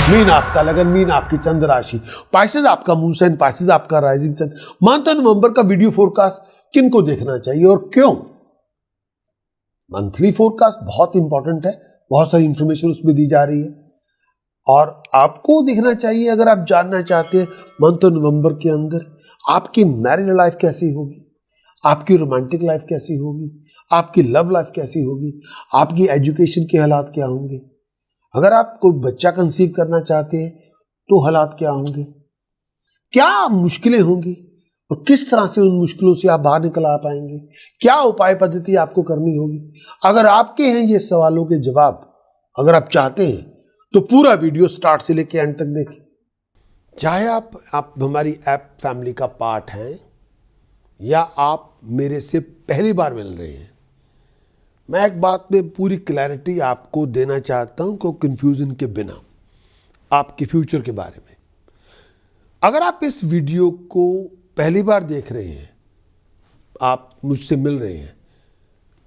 Mean आपका लगन, mean आपकी चंद्र राशि, पाइसेस आपका मून साइन, पाइसेस आपका राइजिंग साइन। मंथ और नवंबर का वीडियो फोरकास्ट किनको देखना चाहिए और क्यों? मंथली फोरकास्ट बहुत इंपॉर्टेंट है, बहुत सारी इंफॉर्मेशन उसमें दी जा रही है और आपको देखना चाहिए अगर आप जानना चाहते हैं मंथ और नवंबर के अंदर आपकी मैरिज लाइफ कैसी होगी, आपकी रोमांटिक लाइफ कैसी होगी, आपकी लव लाइफ कैसी होगी, आपकी एजुकेशन के हालात क्या होंगे, अगर आप कोई बच्चा कंसीव करना चाहते हैं तो हालात क्या होंगे, क्या मुश्किलें होंगी और किस तरह से उन मुश्किलों से आप बाहर निकल आ पाएंगे, क्या उपाय पद्धति आपको करनी होगी। अगर आपके हैं ये सवालों के जवाब, अगर आप चाहते हैं तो पूरा वीडियो स्टार्ट से लेकर एंड तक देखें। चाहे आप हमारी ऐप फैमिली का पार्ट हैं या आप मेरे से पहली बार मिल रहे हैं, मैं एक बात में पूरी क्लैरिटी आपको देना चाहता हूं, कोई कंफ्यूजन के बिना, आपके फ्यूचर के बारे में। अगर आप इस वीडियो को पहली बार देख रहे हैं, आप मुझसे मिल रहे हैं,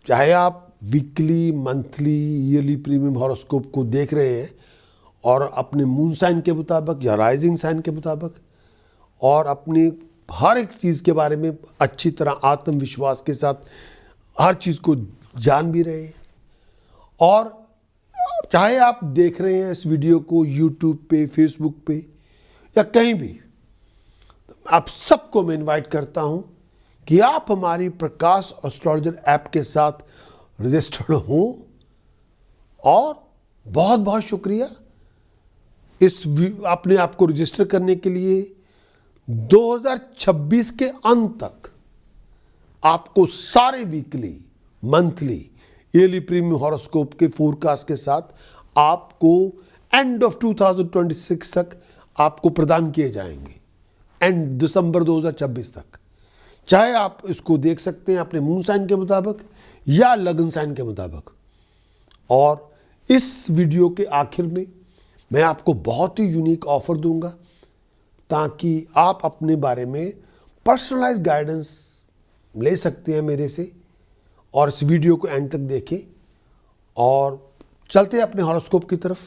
चाहे आप weekly, monthly, yearly premium horoscope को देख रहे हैं और अपने मून साइन के मुताबिक या राइजिंग साइन के मुताबिक और अपनी हर एक चीज़ के बारे में अच्छी तरह आत्मविश्वास के साथ हर चीज़ को जान भी रहे हैं, और चाहे आप देख रहे हैं इस वीडियो को यूट्यूब पे, फेसबुक पे या कहीं भी, आप सबको मैं इनवाइट करता हूं कि आप हमारी प्रकाश एस्ट्रोलॉजर ऐप के साथ रजिस्टर्ड हों। और बहुत बहुत शुक्रिया इस अपने आप को रजिस्टर करने के लिए। 2026 के अंत तक आपको सारे weekly, monthly, yearly premium horoscope के फोरकास्ट के साथ आपको एंड ऑफ 2026 तक आपको प्रदान किए जाएंगे, एंड दिसंबर 2026 तक। चाहे आप इसको देख सकते हैं अपने मून साइन के मुताबिक या लगन साइन के मुताबिक। और इस वीडियो के आखिर में मैं आपको बहुत ही यूनिक ऑफर दूंगा ताकि आप अपने बारे में पर्सनलाइज गाइडेंस ले सकते हैं मेरे से। और इस वीडियो को एंड तक देखें और चलते हैं अपने हॉरोस्कोप की तरफ।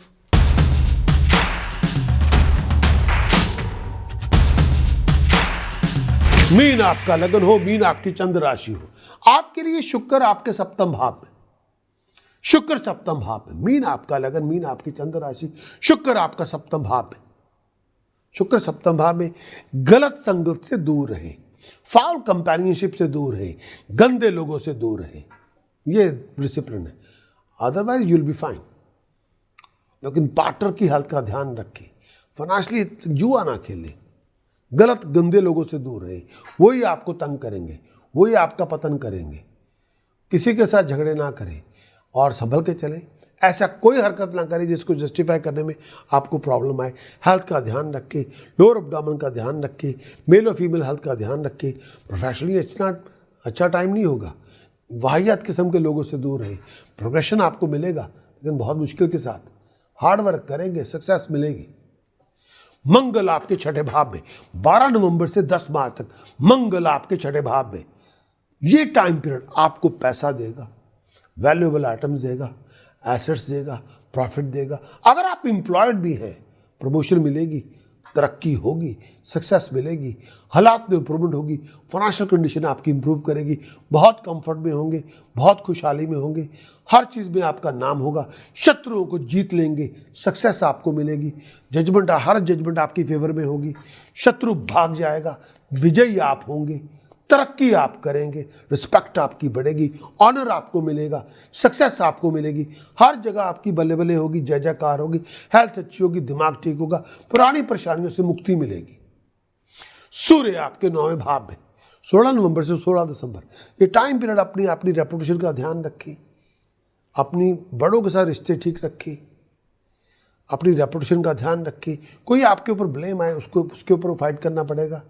मीन आपका लगन हो, मीन आपकी चंद्र राशि हो, आपके लिए शुक्र आपके सप्तम भाव में, शुक्र सप्तम भाव में। मीन आपका लगन, मीन आपकी चंद्र राशि, शुक्र आपका सप्तम भाव में। शुक्र सप्तम भाव में गलत संगत से दूर रहें, फाउल कंपेनियनशिप से दूर रहें, गंदे लोगों से दूर रहें, ये डिसिप्लिन है। Otherwise you will be fine. लेकिन पार्टनर की हेल्थ का ध्यान रखें, फाइनेंशियली जुआ ना खेलें, गलत गंदे लोगों से दूर रहें, वही आपको तंग करेंगे, वही आपका पतन करेंगे। किसी के साथ झगड़े ना करें और संभल के चलें। ऐसा कोई हरकत ना करें जिसको जस्टिफाई करने में आपको प्रॉब्लम आए। हेल्थ का ध्यान रखें, लोअर एब्डोमेन का ध्यान रखें, मेल और फीमेल हेल्थ का ध्यान रखें। प्रोफेशनली अच्छा टाइम नहीं होगा, वाहियात किस्म के लोगों से दूर रहें। प्रोग्रेशन आपको मिलेगा लेकिन बहुत मुश्किल के साथ, हार्ड वर्क करेंगे, सक्सेस मिलेगी। मंगल आपके छठे भाव में, 12 नवंबर से 10 मार्च तक मंगल आपके छठे भाव में। ये टाइम पीरियड आपको पैसा देगा, वैल्यूएबल आइटम्स देगा, एसेट्स देगा, प्रॉफिट देगा। अगर आप एम्प्लॉयड भी हैं, प्रमोशन मिलेगी, तरक्की होगी, सक्सेस मिलेगी, हालात में इंप्रूवमेंट होगी, फाइनेंशियल कंडीशन आपकी इंप्रूव करेगी, बहुत कंफर्ट में होंगे, बहुत खुशहाली में होंगे, हर चीज़ में आपका नाम होगा, शत्रुओं को जीत लेंगे, सक्सेस आपको मिलेगी, जजमेंट, हर जजमेंट आपकी फेवर में होगी, शत्रु भाग जाएगा, विजयी आप होंगे, तरक्की आप करेंगे, रिस्पेक्ट आपकी बढ़ेगी, ऑनर आपको मिलेगा, सक्सेस आपको मिलेगी, हर जगह आपकी बल्ले बल्ले होगी, जय जयकार होगी, हेल्थ अच्छी होगी, दिमाग ठीक होगा, पुरानी परेशानियों से मुक्ति मिलेगी। सूर्य आपके 9वें भाव में, 16 नवंबर से 16 दिसंबर। ये टाइम पीरियड अपनी रेपुटेशन का ध्यान रखें, अपनी बड़ों के साथ रिश्ते ठीक रखें, अपनी रेपुटेशन का ध्यान रखें। कोई आपके ऊपर ब्लेम आए उसके ऊपर फाइट करना पड़ेगा।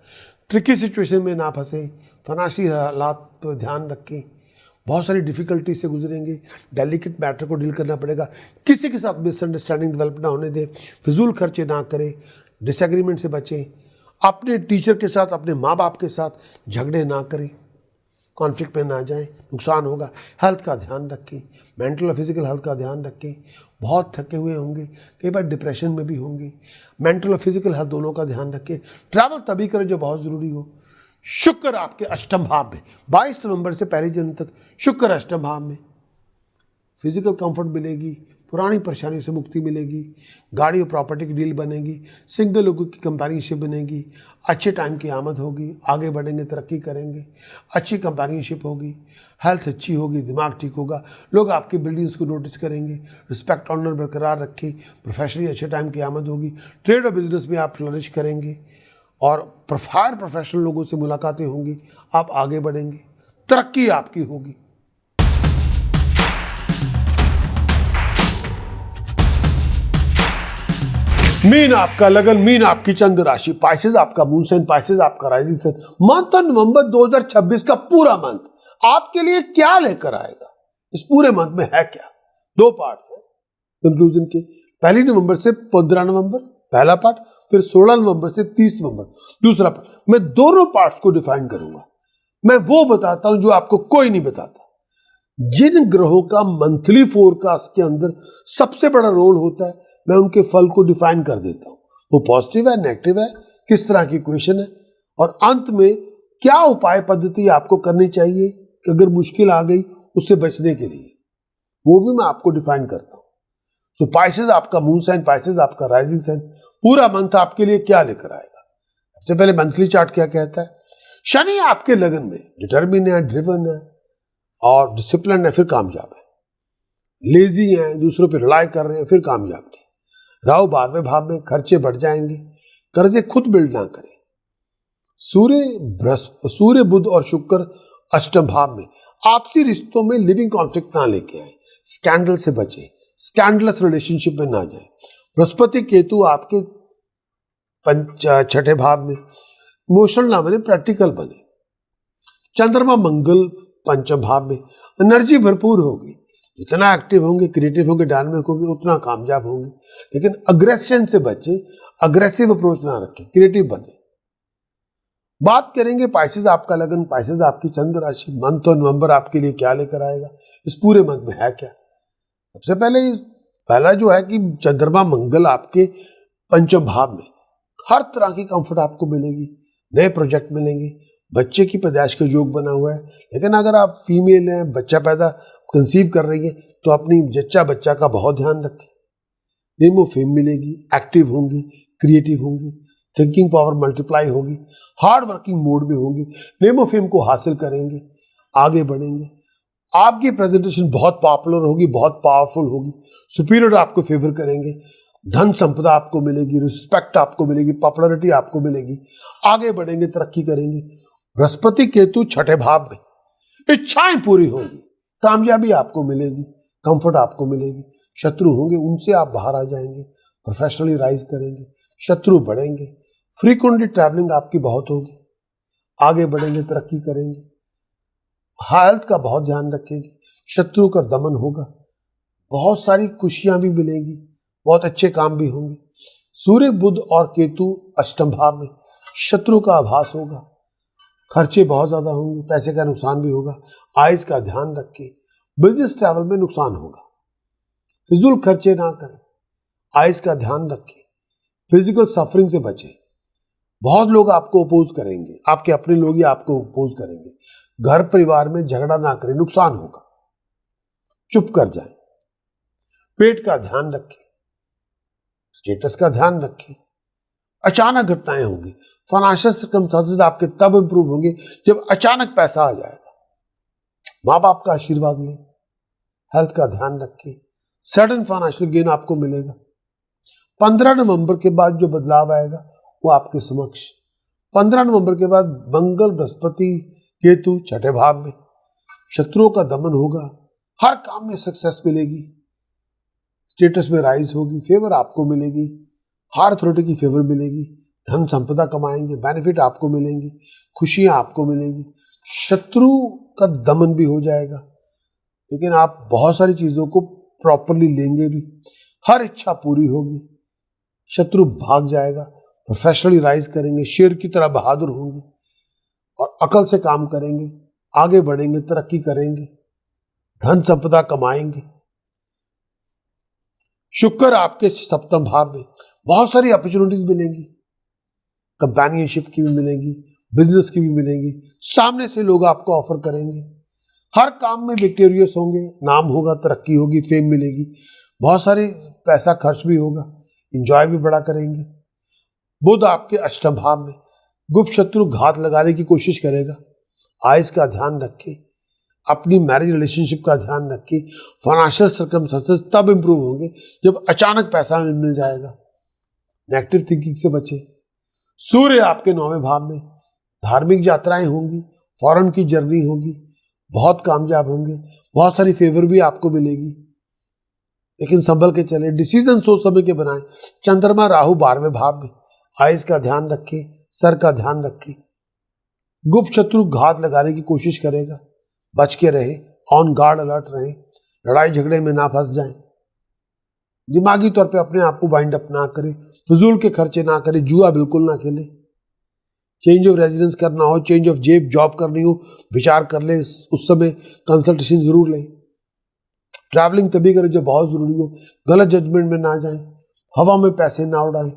ट्रिकी सिचुएशन में ना फंसे, फाइनेंशियल हालात पर ध्यान रखें, बहुत सारी डिफ़िकल्टी से गुजरेंगे, डेलिकेट मैटर को डील करना पड़ेगा। किसी के साथ मिसअंडरस्टैंडिंग डेवलप ना होने दें, फिजूल खर्चे ना करें, डिसएग्रीमेंट से बचें, अपने टीचर के साथ, अपने माँ बाप के साथ झगड़े ना करें, कॉन्फ्लिक्ट में ना जाएं, नुकसान होगा। हेल्थ का ध्यान रखें, मेंटल और फिजिकल हेल्थ का ध्यान रखें, बहुत थके हुए होंगे, कई बार डिप्रेशन में भी होंगे। मेंटल और फिजिकल हेल्थ दोनों का ध्यान रखें। ट्रैवल तभी करें जो बहुत ज़रूरी हो। शुक्र आपके अष्टम भाव में, 22 नवंबर से 1 जनवरी तक शुक्र अष्टम भाव में। फिजिकल कंफर्ट मिलेगी, पुरानी परेशानियों से मुक्ति मिलेगी, गाड़ी और प्रॉपर्टी की डील बनेगी, सिंगल लोगों की कंपेनियनशिप बनेगी, अच्छे टाइम की आमद होगी, आगे बढ़ेंगे, तरक्की करेंगे, अच्छी कंपेनियनशिप होगी, हेल्थ अच्छी होगी, दिमाग ठीक होगा, लोग आपकी बिल्डिंग्स को नोटिस करेंगे, रिस्पेक्ट ऑनर बरकरार रखें, प्रोफेशनली अच्छे टाइम की आमद होगी, ट्रेड और बिजनेस में आप फ्लरिश करेंगे और प्रोफेशनल लोगों से मुलाकातें होंगी, आप आगे बढ़ेंगे, तरक्की आपकी होगी। मीन आपका लगन, मीन आपकी चंद्र राशि, पाइसेस आपका मून साइन, पाइसेस आपका राइजिंग साइन। मंथ नवंबर 2026 का पूरा मंथ आपके लिए क्या लेकर आएगा, इस पूरे मंथ में है क्या? 2 पार्ट्स हैं कंक्लूजन के। 1 नवंबर से 15 नवंबर पहला पार्ट, फिर 16 नवंबर से 30 नवंबर दूसरा पार्ट। मैं दोनों पार्ट्स को डिफाइन करूंगा। मैं वो बताता हूं जो आपको कोई नहीं बताता। जिन ग्रहों का मंथली फोरकास्ट के अंदर सबसे बड़ा रोल होता है, मैं उनके फल को डिफाइन कर देता हूं। वो पॉजिटिव है, नेगेटिव है, किस तरह की इक्वेशन है, और अंत में क्या उपाय पद्धति आपको करनी चाहिए कि अगर मुश्किल आ गई उससे बचने के लिए, वो भी मैं आपको डिफाइन करता हूं। सो पाइसेस आपका मून साइन, पाइसेस आपका राइजिंग साइन, पूरा मंथ आपके लिए क्या लेकर आएगा। सबसे पहले मंथली चार्ट क्या कहता है। शनि आपके लगन में डिटर्मिन है, ड्रिवन है और डिसिप्लिन है, फिर कामयाब है। लेजी हैं, दूसरों पे रिलाई कर रहे हैं, फिर कामयाब नहीं। राहु 12वें भाव में, खर्चे बढ़ जाएंगे, कर्जे खुद बिल्ड ना करें। सूर्य बुध और शुक्र अष्टम भाव में, आपसी रिश्तों में लिविंग कॉन्फ्लिक्ट ना लेके आए, स्कैंडल से बचे, स्कैंडलस रिलेशनशिप में ना जाए। बृहस्पति केतु आपके 6ठे भाव में, इमोशनल ना बने, प्रैक्टिकल बने। चंद्रमा मंगल 5म भाव में, एनर्जी भरपूर होगी, जितना एक्टिव होंगे, क्रिएटिव होंगे, डायनामिक होंगे, उतना कामयाब होंगे। लेकिन अग्रेशन से बचे, अग्रेसिव अप्रोच ना रखें, क्रिएटिव बने। बात करेंगे पाइसेस आपका लगन, पाइसेस आपकी चंद्र राशि, मंथ और नवंबर आपके लिए क्या लेकर आएगा, इस पूरे मंथ में है क्या। सबसे पहला जो है कि चंद्रमा मंगल आपके 5म भाव में, हर तरह की कंफर्ट आपको मिलेगी, नए प्रोजेक्ट मिलेंगे, बच्चे की पैदाइश का योग बना हुआ है। लेकिन अगर आप फीमेल हैं, बच्चा पैदा कंसीव कर रही है, तो अपनी जच्चा बच्चा का बहुत ध्यान रखें। नेम ऑफ फेम मिलेगी, एक्टिव होंगी, क्रिएटिव होंगी, थिंकिंग पावर मल्टीप्लाई होगी, हार्ड वर्किंग मोड में होंगी, नेम ऑफ फेम को हासिल करेंगे, आगे बढ़ेंगे। आपकी प्रेजेंटेशन बहुत पॉपुलर होगी, बहुत पावरफुल होगी, सुपीरियर आपको फेवर करेंगे, धन संपदा आपको मिलेगी, रिस्पेक्ट आपको मिलेगी, पॉपुलैरिटी आपको मिलेगी, आगे बढ़ेंगे, तरक्की करेंगे। बृहस्पति केतु 6ठे भाव में, इच्छाएं पूरी होंगी, कामयाबी आपको मिलेगी, कंफर्ट आपको मिलेगी। शत्रु होंगे, उनसे आप बाहर आ जाएंगे, प्रोफेशनली राइज करेंगे, शत्रु बढ़ेंगे, फ्रीक्वेंटली ट्रैवलिंग आपकी बहुत होगी, आगे बढ़ेंगे, तरक्की करेंगे, हेल्थ का बहुत ध्यान रखेंगे, शत्रु का दमन होगा, बहुत सारी खुशियां भी मिलेंगी, बहुत अच्छे काम भी होंगे। सूर्य बुध और केतु अष्टम भाव में, शत्रु का आभास होगा, खर्चे बहुत ज्यादा होंगे, पैसे का नुकसान भी होगा, आइज का ध्यान रखें, बिजनेस ट्रैवल में नुकसान होगा, फिजूल खर्चे ना करें, आइज का ध्यान रखें, फिजिकल सफरिंग से बचें। बहुत लोग आपको अपोज करेंगे, आपके अपने लोग ही आपको अपोज करेंगे, घर परिवार में झगड़ा ना करें, नुकसान होगा, चुप कर जाएं, पेट का ध्यान रखें, स्टेटस का ध्यान रखें। अचानक घटनाएं होंगी, फाइनेंशियल सर्कमस्टेंसेस आपके तब इंप्रूव होंगे जब अचानक पैसा आ जाएगा। माँ बाप का आशीर्वाद लें, हेल्थ का ध्यान रखें, सडन फाइनेंशियल गेन आपको मिलेगा। 15 नवंबर के बाद जो बदलाव आएगा वो आपके समक्ष। 15 नवंबर के बाद मंगल बृहस्पति केतु 6ठे भाव में, शत्रुओं का दमन होगा, हर काम में सक्सेस मिलेगी, स्टेटस में राइज होगी, फेवर आपको मिलेगी, हार्ड अथॉरिटी की फेवर मिलेगी, धन संपदा कमाएंगे, बेनिफिट आपको मिलेंगे, खुशियां आपको मिलेंगी, शत्रु का दमन भी हो जाएगा। लेकिन आप बहुत सारी चीजों को प्रॉपरली लेंगे भी, हर इच्छा पूरी होगी, शत्रु भाग जाएगा, प्रोफेशनली राइज करेंगे, शेर की तरह बहादुर होंगे और अकल से काम करेंगे, आगे बढ़ेंगे, तरक्की करेंगे, धन संपदा कमाएंगे। शुक्र आपके सप्तम भाव में, बहुत सारी अपॉर्चुनिटीज मिलेंगी, कंपेनियनशिप की भी मिलेंगी, बिजनेस की भी मिलेंगी, सामने से लोग आपको ऑफर करेंगे, हर काम में विक्टोरियस होंगे, नाम होगा, तरक्की होगी, फेम मिलेगी, बहुत सारे पैसा खर्च भी होगा, एंजॉय भी बड़ा करेंगे। बुध आपके अष्टम भाव में, गुप्त शत्रु घात लगाने की कोशिश करेगा, आइस का ध्यान रखें, अपनी मैरिज रिलेशनशिप का ध्यान रखें। फाइनेंशियल सर्कमस्टेंसेस तब इंप्रूव होंगे जब अचानक पैसा मिल जाएगा, नेगेटिव थिंकिंग से बचे। सूर्य आपके 9वें भाव में, धार्मिक यात्राएं होंगी, फॉरेन की जर्नी होगी, बहुत कामयाब होंगे, बहुत सारी फेवर भी आपको मिलेगी, लेकिन संभल के चले, डिसीजन सोच समझ के बनाएं। चंद्रमा राहु 12वें भाव में, आइस का ध्यान रखें, सर का ध्यान रखें। गुप्त शत्रु घात लगाने की कोशिश करेगा, बच के रहे, ऑन गार्ड अलर्ट रहें, लड़ाई झगड़े में ना फंस जाएं, दिमागी तौर पे अपने आप को वाइंड अप ना करें, फजूल के खर्चे ना करें, जुआ बिल्कुल ना खेलें। चेंज ऑफ रेजिडेंस करना हो, चेंज ऑफ जॉब करनी हो, विचार कर ले, उस समय कंसल्टेशन जरूर लें। ट्रैवलिंग तभी करें जब बहुत जरूरी हो, गलत जजमेंट में ना जाएं, हवा में पैसे ना उड़ाएं।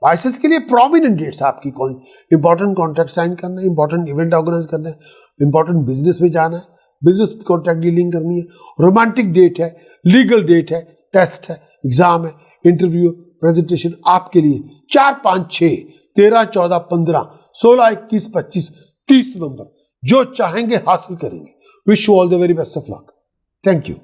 वाइसेस के लिए प्रोमिनेंट डेट्स आपकी कौन, इंपॉर्टेंट कॉन्ट्रैक्ट साइन करना है, इंपॉर्टेंट इवेंट ऑर्गेनाइज करना है, इंपॉर्टेंट बिजनेस में जाना है, बिजनेस कॉन्ट्रैक्ट डीलिंग करनी है, रोमांटिक डेट है, लीगल डेट है, टेस्ट है, एग्जाम है, इंटरव्यू, प्रेजेंटेशन आपके लिए 4, 5, 6, 13, 14, 15, 16, 21, 25, 30 नवंबर जो चाहेंगे हासिल करेंगे। Wish you all the very best of luck. Thank you.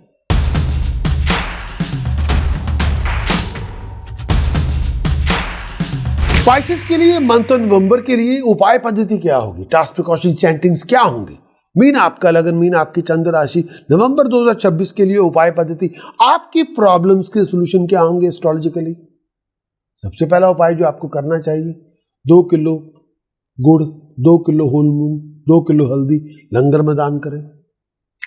Spices के लिए मंथ नवंबर के लिए उपाय पद्धति क्या होगी, टास्क प्रिकॉशन चैंटिंग्स क्या होंगे। मीन आपका लगन, मीन आपकी चंद्र राशि, नवंबर 2026 के लिए उपाय पद्धति, आपकी प्रॉब्लम्स के सॉल्यूशन क्या होंगे एस्ट्रोलॉजिकली। सबसे पहला उपाय जो आपको करना चाहिए, 2 किलो गुड़, 2 किलो होल मूंग, 2 किलो हल्दी लंगर में दान करें।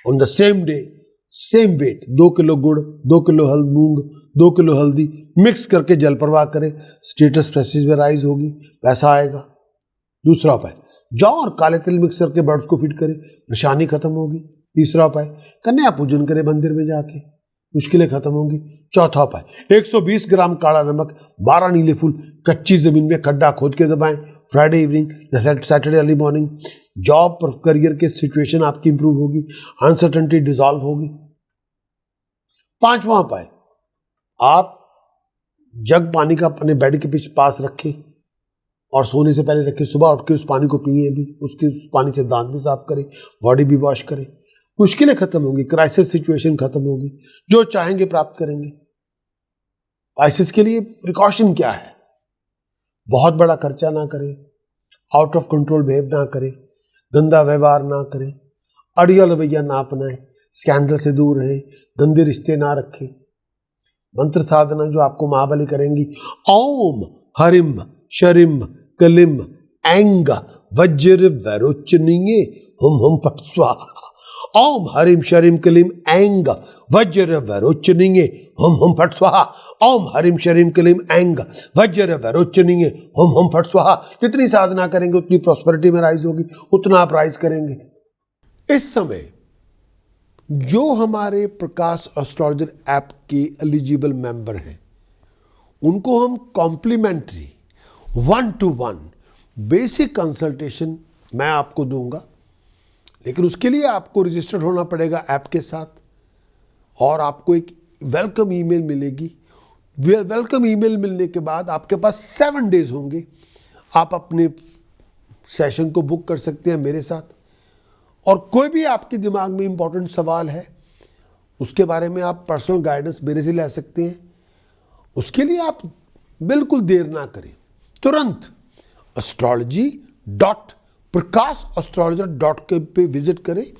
On the same day same weight 2 kilo गुड़, 2 किलो मूंग, 2 किलो हल्दी मिक्स करके जल प्रवाह करें, स्टेटस प्रेस्टीज में राइज होगी, पैसा आएगा। दूसरा उपाय, जौ और काले तिल मिक्स करके बर्ड्स को फीड करें, परेशानी खत्म होगी। तीसरा उपाय, कन्या पूजन करें मंदिर में जाके, मुश्किलें खत्म होंगी। चौथा उपाय, 120 ग्राम काला नमक, 12 नीले फूल कच्ची जमीन में खड्डा खोद के दबाएं, फ्राइडे इवनिंग या सैटरडे अर्ली मॉर्निंग। जॉब पर करियर के सिचुएशन आपकी इंप्रूव होगी, अनसर्टेनिटी डिसॉल्व होगी। पांचवा उपाय, आप जग पानी का अपने बेड के पीछे पास रखें और सोने से पहले रखें, सुबह उठ के उस पानी को पिए भी, उस पानी से दांत भी साफ करें, बॉडी भी वॉश करें। मुश्किलें खत्म होंगी, क्राइसिस सिचुएशन खत्म होगी, जो चाहेंगे प्राप्त करेंगे। स्पाइसेस के लिए प्रिकॉशन क्या है, बहुत बड़ा खर्चा ना करें, आउट ऑफ कंट्रोल बिहेव ना करें, गंदा व्यवहार ना करें, अड़ियल रवैया ना अपनाएं, स्कैंडल से दूर रहें, गंदे रिश्ते ना रखें। मंत्र साधना जो आपको महाबली करेंगी, ओम हरिम शरिम कलिम ऐंग वज्र वैरोचनीय हुम हुम फट स्वाहा। ओम हरिम शरिम कलिम ऐंग वज्र वैरोचनीय हुम हुम फट स्वाहा। ओम हरिम शरिम कलिम ऐंग वज्र वैरोचनीय हुम हुम फट स्वाहा। जितनी साधना करेंगे उतनी प्रॉस्पेरिटी में राइज होगी, उतना आप राइज करेंगे। इस समय जो हमारे प्रकाश एस्ट्रोलॉजर ऐप के एलिजिबल मेंबर हैं, उनको हम कॉम्प्लीमेंट्री 1-to-1 बेसिक कंसल्टेशन मैं आपको दूंगा, लेकिन उसके लिए आपको रजिस्टर्ड होना पड़ेगा ऐप के साथ, और आपको एक वेलकम ईमेल मिलेगी। वेलकम ईमेल मिलने के बाद आपके पास 7 डेज होंगे, आप अपने सेशन को बुक कर सकते हैं मेरे साथ। और कोई भी आपके दिमाग में इंपॉर्टेंट सवाल है, उसके बारे में आप पर्सनल गाइडेंस मेरे से ले सकते हैं। उसके लिए आप बिल्कुल देर ना करें, तुरंत astrology.prakashastrologer.com पे विजिट करें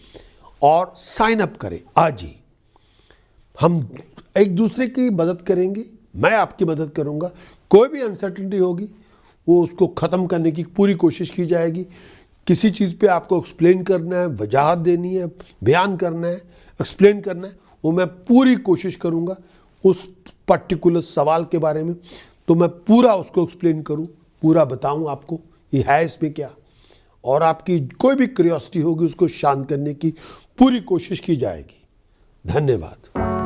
और साइन अप करें आज ही। हम एक दूसरे की मदद करेंगे, मैं आपकी मदद करूंगा। कोई भी अनसर्टेनिटी होगी वो उसको ख़त्म करने की पूरी कोशिश की जाएगी। किसी चीज़ पे आपको एक्सप्लेन करना है, वजाहत देनी है, बयान करना है, एक्सप्लेन करना है, वो मैं पूरी कोशिश करूंगा उस पर्टिकुलर सवाल के बारे में। तो मैं पूरा उसको एक्सप्लेन करूं, पूरा बताऊं आपको ये है इसमें क्या, और आपकी कोई भी क्यूरियोसिटी होगी उसको शांत करने की पूरी कोशिश की जाएगी। धन्यवाद।